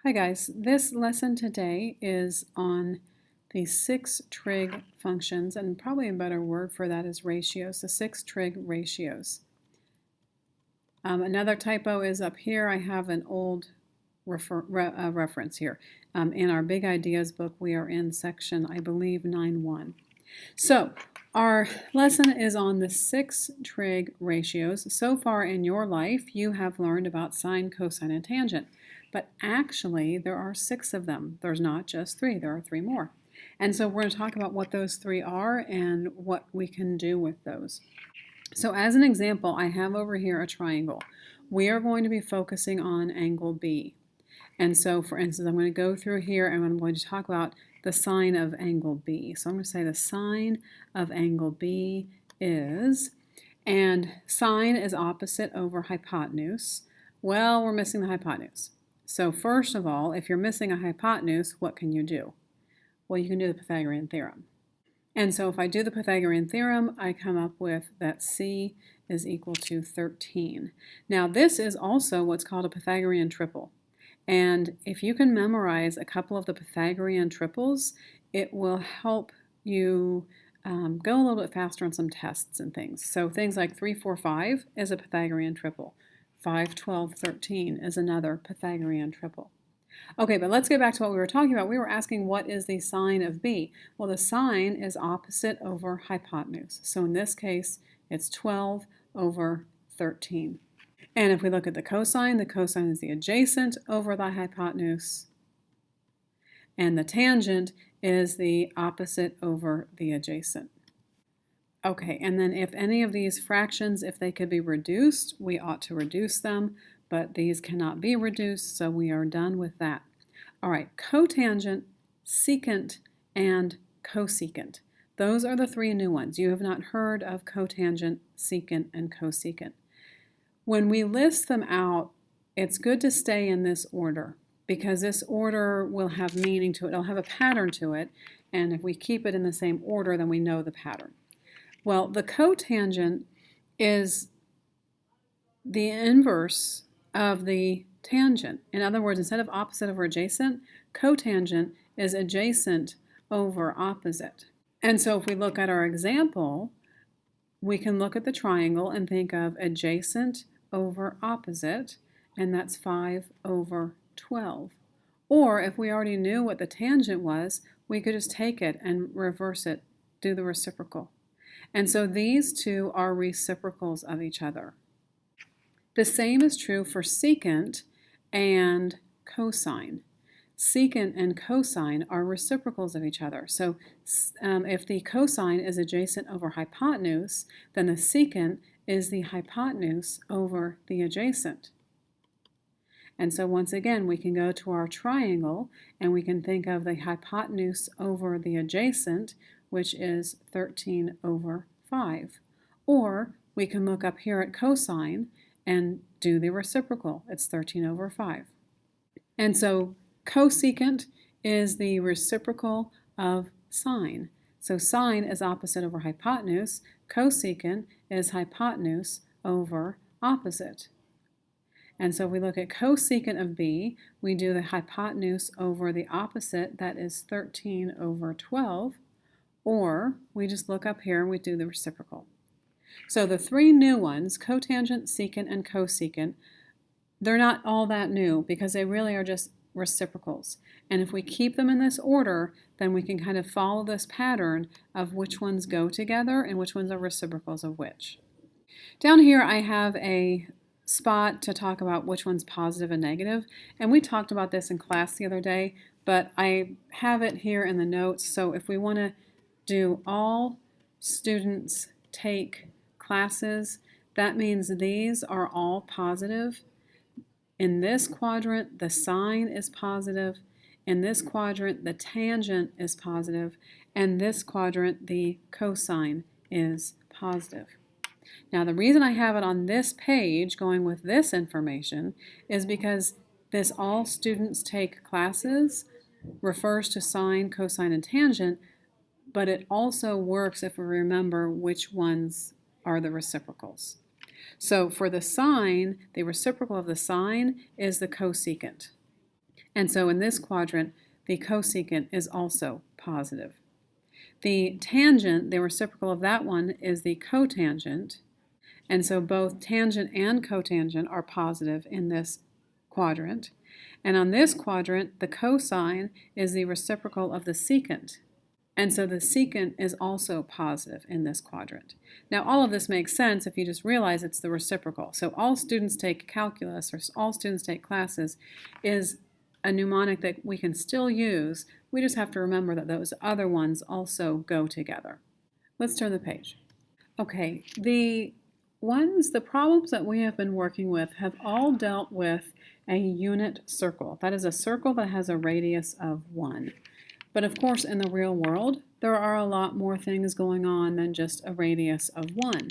Hi guys, this lesson today is on the 6 trig functions, and probably a better word for that is ratios, the 6 trig ratios. Another typo is up here. I have an old reference here. In our Big Ideas book, we are in section, I believe, 9.1. So our lesson is on the 6 trig ratios. So far in your life, you have learned about sine, cosine, and tangent. But actually, there are 6 of them. There's not just 3. There are 3 more. And so we're going to talk about what those 3 are and what we can do with those. So as an example, I have over here a triangle. We are going to be focusing on angle B. And so, for instance, I'm going to go through here and I'm going to talk about the sine of angle B. So I'm going to say the sine of angle B is, and sine is opposite over hypotenuse. Well, we're missing the hypotenuse. So first of all, if you're missing a hypotenuse, what can you do? Well, you can do the Pythagorean Theorem. And so if I do the Pythagorean Theorem, I come up with that C is equal to 13. Now this is also what's called a Pythagorean triple. And if you can memorize a couple of the Pythagorean triples, it will help you go a little bit faster on some tests and things. So things like 3, 4, 5 is a Pythagorean triple. 5, 12, 13 is another Pythagorean triple. Okay, but let's get back to what we were talking about. We were asking what is the sine of B? Well, the sine is opposite over hypotenuse. So in this case, it's 12 over 13. And if we look at the cosine is the adjacent over the hypotenuse. And the tangent is the opposite over the adjacent. Okay, and then if any of these fractions, if they could be reduced, we ought to reduce them, but these cannot be reduced, so we are done with that. All right, cotangent, secant, and cosecant. Those are the 3 new ones. You have not heard of cotangent, secant, and cosecant. When we list them out, it's good to stay in this order because this order will have meaning to it. It'll have a pattern to it, and if we keep it in the same order, then we know the pattern. Well, the cotangent is the inverse of the tangent. In other words, instead of opposite over adjacent, cotangent is adjacent over opposite. And so if we look at our example, we can look at the triangle and think of adjacent over opposite, and that's 5 over 12. Or if we already knew what the tangent was, we could just take it and reverse it, do the reciprocal. And so these two are reciprocals of each other. The same is true for secant and cosine. Secant and cosine are reciprocals of each other. So if the cosine is adjacent over hypotenuse, then the secant is the hypotenuse over the adjacent. And so once again, we can go to our triangle and we can think of the hypotenuse over the adjacent, which is 13 over 5. Or we can look up here at cosine and do the reciprocal. It's 13 over 5. And so cosecant is the reciprocal of sine. So sine is opposite over hypotenuse. Cosecant is hypotenuse over opposite. And so if we look at cosecant of B, we do the hypotenuse over the opposite, that is 13 over 12. Or we just look up here and we do the reciprocal. So the 3 new ones, cotangent, secant, and cosecant, they're not all that new because they really are just reciprocals. And if we keep them in this order, then we can kind of follow this pattern of which ones go together and which ones are reciprocals of which. Down here I have a spot to talk about which one's positive and negative. And we talked about this in class the other day, but I have it here in the notes. So if we want to do all students take classes, that means these are all positive. In this quadrant, the sine is positive. In this quadrant, the tangent is positive. And this quadrant, the cosine is positive. Now, the reason I have it on this page going with this information is because this all students take classes refers to sine, cosine, and tangent, but it also works if we remember which ones are the reciprocals. So for the sine, the reciprocal of the sine is the cosecant. And so in this quadrant, the cosecant is also positive. The tangent, the reciprocal of that one, is the cotangent. And so both tangent and cotangent are positive in this quadrant. And on this quadrant, the cosine is the reciprocal of the secant. And so the secant is also positive in this quadrant. Now, all of this makes sense if you just realize it's the reciprocal. So all students take calculus, or all students take classes, is a mnemonic that we can still use. We just have to remember that those other ones also go together. Let's turn the page. Okay, the problems that we have been working with have all dealt with a unit circle. That is a circle that has a radius of 1. But of course, in the real world, there are a lot more things going on than just a radius of 1.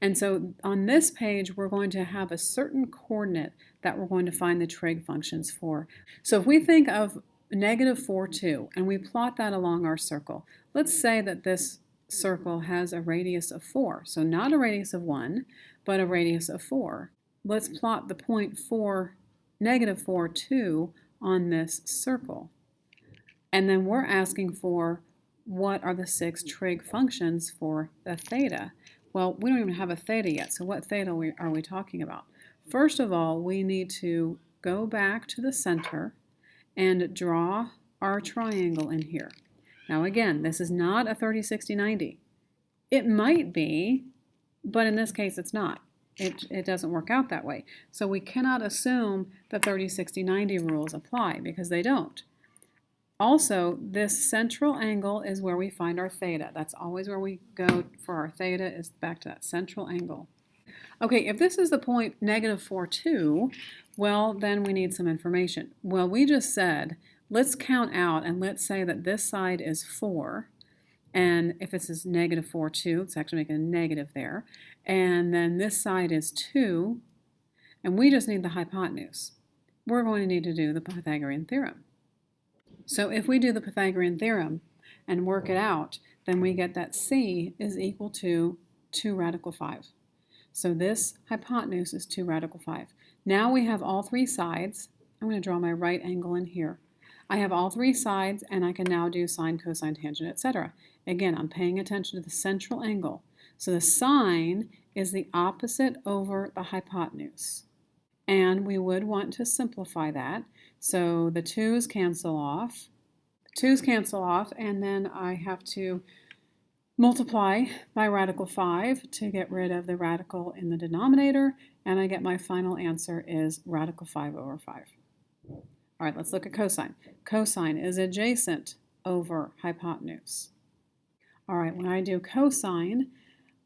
And so on this page, we're going to have a certain coordinate that we're going to find the trig functions for. So if we think of -4, 2, and we plot that along our circle, let's say that this circle has a radius of 4. So not a radius of 1, but a radius of 4. Let's plot the point 4, -4, 2 on this circle. And then we're asking for what are the 6 trig functions for the theta. Well, we don't even have a theta yet, so what theta are we talking about? First of all, we need to go back to the center and draw our triangle in here. Now again, this is not a 30, 60, 90. It might be, but in this case it's not. It doesn't work out that way. So we cannot assume the 30, 60, 90 rules apply because they don't. Also, this central angle is where we find our theta. That's always where we go for our theta, is back to that central angle. Okay, if this is the point -4, 2, well, then we need some information. Well, we just said, let's count out and let's say that this side is 4. And if this is -4, 2, let's actually make a negative there. And then this side is 2. And we just need the hypotenuse. We're going to need to do the Pythagorean Theorem. So if we do the Pythagorean Theorem and work it out, then we get that C is equal to 2 radical 5. So this hypotenuse is 2 radical 5. Now we have all 3 sides. I'm going to draw my right angle in here. I have all 3 sides, and I can now do sine, cosine, tangent, etc. Again, I'm paying attention to the central angle. So the sine is the opposite over the hypotenuse. And we would want to simplify that. So the 2's cancel off. The 2's cancel off, and then I have to multiply by radical 5 to get rid of the radical in the denominator, and I get my final answer is radical 5 over 5. All right, let's look at cosine. Cosine is adjacent over hypotenuse. All right, when I do cosine,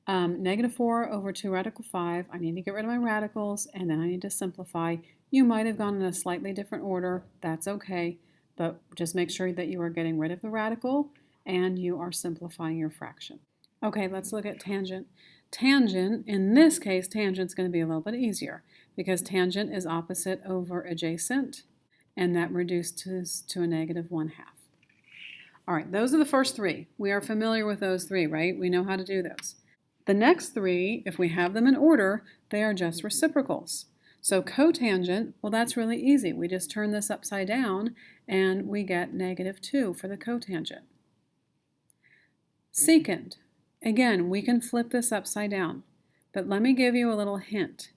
-4 over 2 radical 5, I need to get rid of my radicals, and then I need to simplify. You might have gone in a slightly different order. That's okay, but just make sure that you are getting rid of the radical and you are simplifying your fraction. Okay, let's look at tangent. Tangent, in this case, tangent's going to be a little bit easier because tangent is opposite over adjacent, and that reduces to a -1/2. All right, those are the first 3. We are familiar with those 3, right? We know how to do those. The next 3, if we have them in order, they are just reciprocals. So cotangent, well, that's really easy. We just turn this upside down and we get -2 for the cotangent. Secant, again, we can flip this upside down, but let me give you a little hint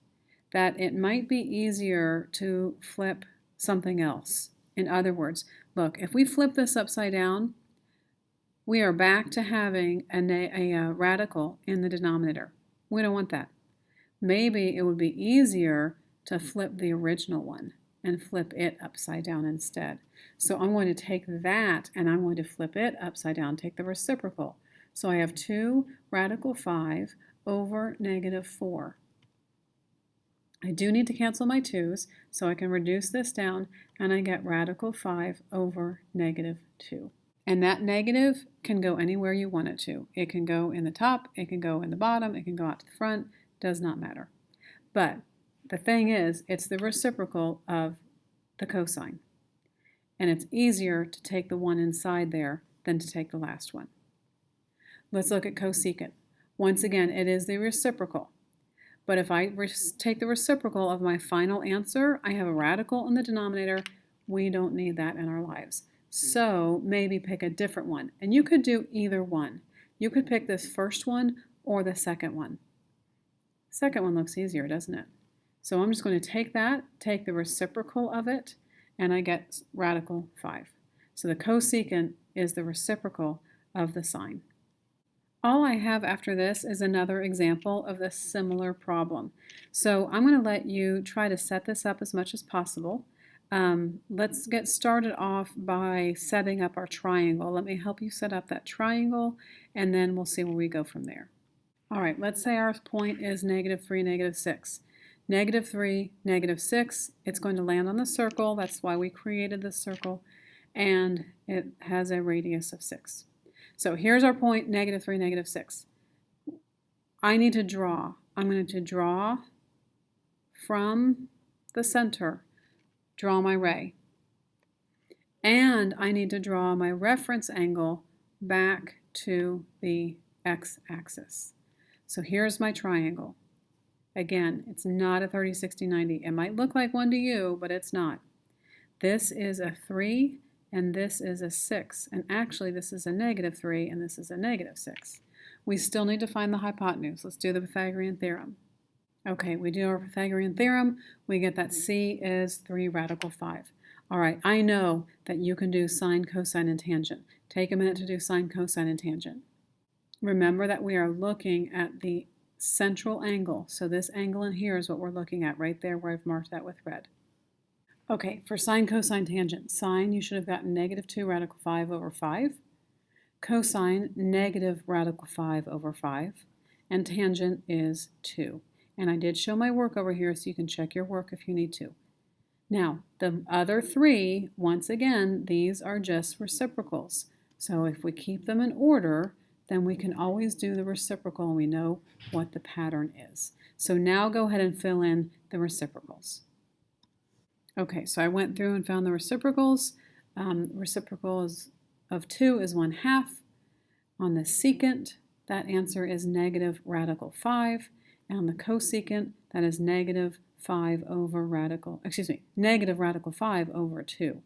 that it might be easier to flip something else. In other words, look, if we flip this upside down, we are back to having a radical in the denominator. We don't want that. Maybe it would be easier to flip the original one and flip it upside down instead. So I'm going to take that and I'm going to flip it upside down, take the reciprocal. So I have 2 radical 5 over -4. I do need to cancel my 2's, so I can reduce this down and I get radical 5 over -2. And that negative can go anywhere you want it to. It can go in the top, it can go in the bottom, it can go out to the front, does not matter. But the thing is, it's the reciprocal of the cosine. And it's easier to take the one inside there than to take the last one. Let's look at cosecant. Once again, it is the reciprocal. But if I take the reciprocal of my final answer, I have a radical in the denominator. We don't need that in our lives. So maybe pick a different one. And you could do either one. You could pick this first one or the second one. Second one looks easier, doesn't it? So I'm just going to take that, take the reciprocal of it, and I get radical 5. So the cosecant is the reciprocal of the sine. All I have after this is another example of this similar problem. So I'm going to let you try to set this up as much as possible. Let's get started off by setting up our triangle. Let me help you set up that triangle, and then we'll see where we go from there. All right, let's say our point is -3, -6. -3, -6, it's going to land on the circle. That's why we created the circle, and it has a radius of 6. So here's our point, -3, -6. I need to draw. I'm going to draw from the center, draw my ray. And I need to draw my reference angle back to the x-axis. So here's my triangle. Again, it's not a 30, 60, 90. It might look like one to you, but it's not. This is a 3, and this is a 6. And actually, this is a -3, and this is a -6. We still need to find the hypotenuse. Let's do the Pythagorean Theorem. Okay, we do our Pythagorean Theorem. We get that C is 3 radical 5. All right, I know that you can do sine, cosine, and tangent. Take a minute to do sine, cosine, and tangent. Remember that we are looking at the central angle. So this angle in here is what we're looking at right there where I've marked that with red. Okay, for sine, cosine, tangent. Sine, you should have gotten -2 radical 5 over 5. Cosine, negative radical 5 over 5. And tangent is 2. And I did show my work over here, so you can check your work if you need to. Now, the other 3, once again, these are just reciprocals. So if we keep them in order, then we can always do the reciprocal and we know what the pattern is. So now go ahead and fill in the reciprocals. Okay, so I went through and found the reciprocals. Reciprocals of 2 is 1/2. On the secant, that answer is negative radical 5. And on the cosecant, that is negative radical 5 over 2.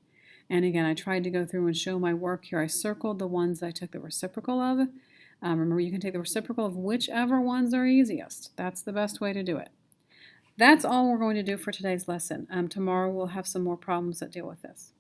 And again, I tried to go through and show my work here. I circled the ones that I took the reciprocal of. Remember, you can take the reciprocal of whichever ones are easiest. That's the best way to do it. That's all we're going to do for today's lesson. Tomorrow we'll have some more problems that deal with this.